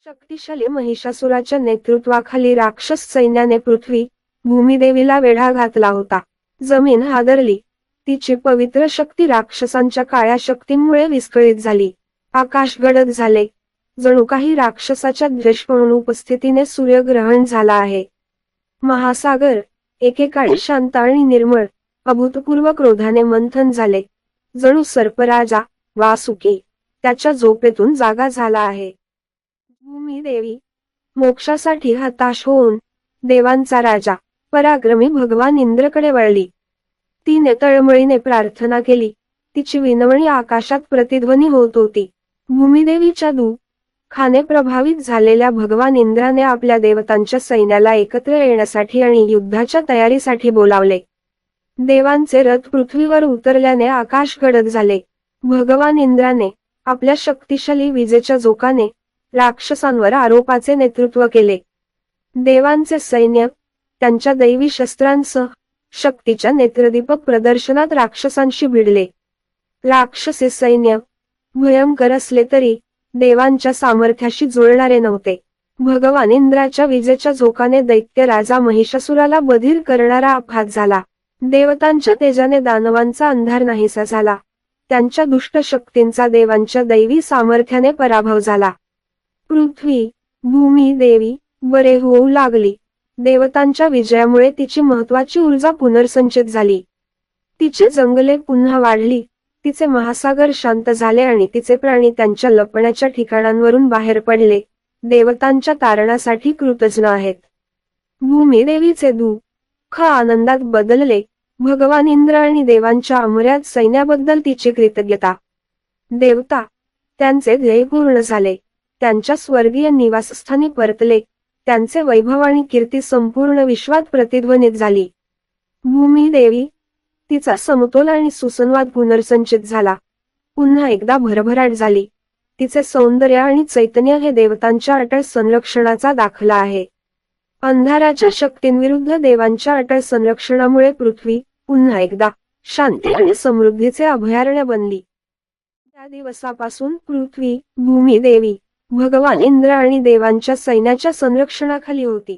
शक्तिशाली महिषासुराच्या नेतृत्वाखाली राक्षस सैन्याने पृथ्वी भूमिदेवीला वेढा घातला होता. जमीन हादरली. तिची पवित्र शक्ती राक्षसांच्या काळ्या शक्तींमुळे विस्कळीत झाली. आकाश गडद झाले. जणू काही राक्षसाच्या द्वेषपूर्ण उपस्थितीने सूर्यग्रहण झाला आहे. महासागर एकेकाळी शांत आणि निर्मळ, अभूतपूर्व क्रोधाने मंथन झाले. जणू सर्पराजा वासुकी त्याच्या झोपेतून जागा झाला आहे. भूमिदेवी मोक्षासाठी हताश होऊन देवांचा राजा पराक्रमी भगवान इंद्रकडे वळली. तिने तळमळीने प्रार्थना केली. तिची विनवणी आकाशात प्रतिध्वनी होत होती. भूमिदेवीच्या दुःखाने प्रभावित झालेल्या भगवान इंद्राने आपल्या देवतांच्या सैन्याला एकत्र येण्यासाठी आणि युद्धाच्या तयारीसाठी बोलावले. देवांचे रथ पृथ्वीवर उतरल्याने आकाश गडद झाले. भगवान इंद्राने आपल्या शक्तिशाली विजेच्या झोकाने राक्षसांवर आरोपाचे नेतृत्व केले. देवांचे सैन्य त्यांच्या दैवी शस्त्रांसह शक्तीच्या नेत्रदीपक प्रदर्शनात राक्षसांशी भिडले. राक्षसी सैन्य भयंकर असले तरी देवांच्या सामर्थ्याशी जुळणारे नव्हते. भगवान इंद्राच्या विजेच्या झोकाने दैत्य राजा महिषासुराला बधीर करणारा अपघात झाला. देवतांच्या तेजाने दानवांचा अंधार नाहीसा झाला. त्यांच्या दुष्ट शक्तींचा देवांच्या दैवी सामर्थ्याने पराभव झाला. पृथ्वी भूमी देवी बरे होऊ लागली. देवतांच्या विजयामुळे तिची महत्वाची ऊर्जा पुनर्संचित झाली. तिची जंगले पुन्हा वाढली. तिचे महासागर शांत झाले आणि तिचे प्राणी त्यांच्या लपण्याच्या ठिकाणांवरून बाहेर पडले. देवतांच्या तारणासाठी कृतज्ञ आहेत. भूमी देवीचे दुःख आनंदात बदलले. भगवान इंद्र आणि देवांच्या अमर्याद सैन्याबद्दल तिची कृतज्ञता. देवता त्यांचे ध्येय पूर्ण झाले. त्यांच्या स्वर्गीय निवासस्थानी परतले. त्यांचे वैभव आणि कीर्ती संपूर्ण विश्वात प्रतिध्वनित झाली. भूमी देवी तिचा समतोल आणि सुसंवाद पुनर्संचित झाला. पुन्हा एकदा भरभराट झाली. तिचे सौंदर्य आणि चैतन्य हे देवतांच्या अटळ संरक्षणाचा दाखला आहे. अंधाराच्या शक्तींविरुद्ध देवांच्या अटळ संरक्षणामुळे पृथ्वी पुन्हा एकदा शांती आणि समृद्धीचे अभयारण्य बनली. त्या दिवसापासून पृथ्वी भूमी देवी भगवान इंद्र आणि देवांच्या सैन्याच्या संरक्षणाखाली होती.